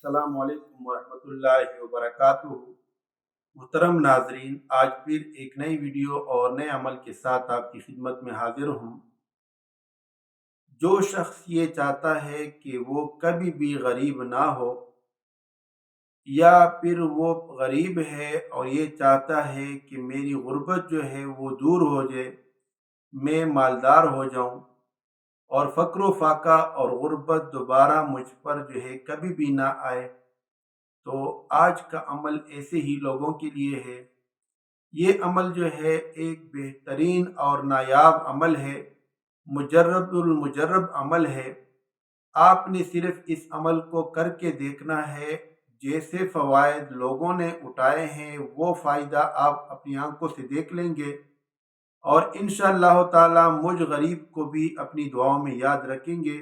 السلام علیکم ورحمۃ اللہ وبرکاتہ۔ محترم ناظرین، آج پھر ایک نئی ویڈیو اور نئے عمل کے ساتھ آپ کی خدمت میں حاضر ہوں۔ جو شخص یہ چاہتا ہے کہ وہ کبھی بھی غریب نہ ہو، یا پھر وہ غریب ہے اور یہ چاہتا ہے کہ میری غربت جو ہے وہ دور ہو جائے، میں مالدار ہو جاؤں اور فقر و فاقہ اور غربت دوبارہ مجھ پر جو ہے کبھی بھی نہ آئے، تو آج کا عمل ایسے ہی لوگوں کے لیے ہے۔ یہ عمل جو ہے ایک بہترین اور نایاب عمل ہے، مجرب المجرب عمل ہے۔ آپ نے صرف اس عمل کو کر کے دیکھنا ہے۔ جیسے فوائد لوگوں نے اٹھائے ہیں وہ فائدہ آپ اپنی آنکھوں سے دیکھ لیں گے، اور انشاءاللہ تعالی مجھ غریب کو بھی اپنی دعاؤں میں یاد رکھیں گے۔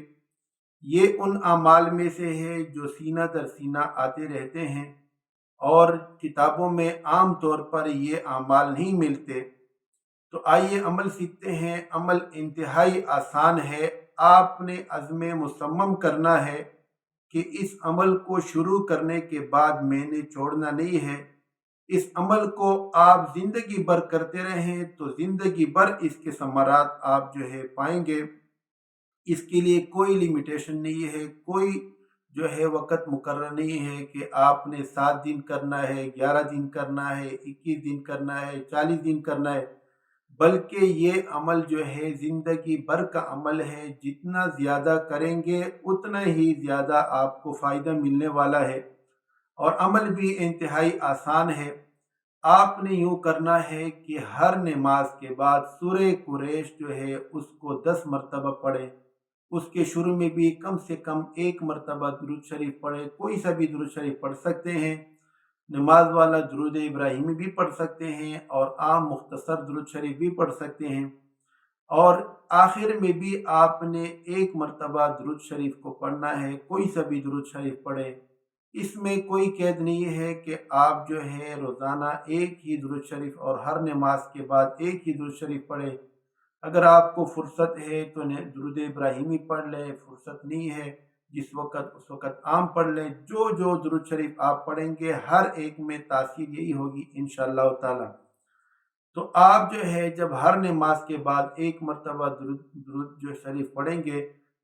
یہ ان اعمال میں سے ہے جو سینہ در سینہ آتے رہتے ہیں، اور کتابوں میں عام طور پر یہ اعمال نہیں ملتے۔ تو آئیے عمل سیکھتے ہیں۔ عمل انتہائی آسان ہے۔ آپ نے عزم مصمم کرنا ہے کہ اس عمل کو شروع کرنے کے بعد میں نے چھوڑنا نہیں ہے۔ اس عمل کو آپ زندگی بھر کرتے رہیں تو زندگی بھر اس کے ثمرات آپ جو ہے پائیں گے۔ اس کے لیے کوئی لیمیٹیشن نہیں ہے، کوئی جو ہے وقت مقرر نہیں ہے کہ آپ نے 7 دن کرنا ہے، 11 دن کرنا ہے، 21 دن کرنا ہے، 40 دن کرنا ہے، بلکہ یہ عمل جو ہے زندگی بھر کا عمل ہے۔ جتنا زیادہ کریں گے اتنا ہی زیادہ آپ کو فائدہ ملنے والا ہے، اور عمل بھی انتہائی آسان ہے۔ آپ نے یوں کرنا ہے کہ ہر نماز کے بعد سورہ قریش جو ہے اس کو 10 مرتبہ پڑھیں۔ اس کے شروع میں بھی کم سے کم 1 مرتبہ درود شریف پڑھیں۔ کوئی سا بھی درود شریف پڑھ سکتے ہیں، نماز والا درود ابراہیمی بھی پڑھ سکتے ہیں، اور عام مختصر درود شریف بھی پڑھ سکتے ہیں، اور آخر میں بھی آپ نے 1 مرتبہ درود شریف کو پڑھنا ہے۔ کوئی سا بھی درود شریف پڑھیں، اس میں کوئی قید نہیں ہے کہ آپ جو ہے روزانہ ایک ہی درود شریف اور ہر نماز کے بعد ایک ہی درود شریف پڑھیں۔ اگر آپ کو فرصت ہے تو درود ابراہیمی پڑھ لیں، فرصت نہیں ہے جس وقت اس وقت عام پڑھ لیں۔ جو درود شریف آپ پڑھیں گے ہر ایک میں تاثیر یہی ہوگی انشاءاللہ تعالی۔ تو آپ جو ہے جب ہر نماز کے بعد 1 مرتبہ درود جو شریف پڑھیں گے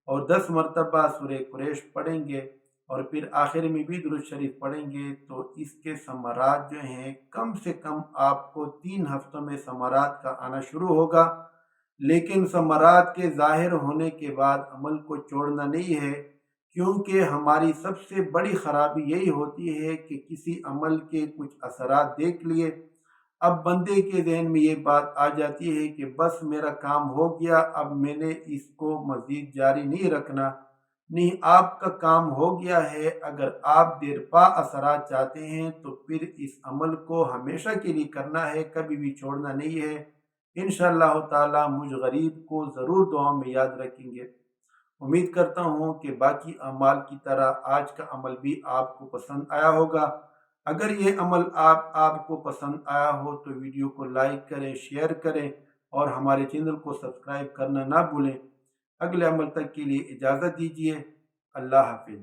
اور 10 مرتبہ سورہ قریش پڑھیں گے، اور پھر آخر میں بھی درود شریف پڑھیں گے، تو اس کے ثمرات جو ہیں کم سے کم آپ کو 3 ہفتوں میں ثمرات کا آنا شروع ہوگا۔ لیکن ثمرات کے ظاہر ہونے کے بعد عمل کو چھوڑنا نہیں ہے، کیونکہ ہماری سب سے بڑی خرابی یہی ہوتی ہے کہ کسی عمل کے کچھ اثرات دیکھ لیے، اب بندے کے ذہن میں یہ بات آ جاتی ہے کہ بس میرا کام ہو گیا، اب میں نے اس کو مزید جاری نہیں رکھنا۔ نہیں، آپ کا کام ہو گیا ہے۔ اگر آپ دیر پا اثرات چاہتے ہیں تو پھر اس عمل کو ہمیشہ کے لیے کرنا ہے، کبھی بھی چھوڑنا نہیں ہے۔ انشاءاللہ تعالی مجھ غریب کو ضرور دعاؤں میں یاد رکھیں گے۔ امید کرتا ہوں کہ باقی اعمال کی طرح آج کا عمل بھی آپ کو پسند آیا ہوگا۔ اگر یہ عمل آپ کو پسند آیا ہو تو ویڈیو کو لائک کریں، شیئر کریں، اور ہمارے چینل کو سبسکرائب کرنا نہ بھولیں۔ اگلے عمل تک کے لیے اجازت دیجیے۔ اللہ حافظ۔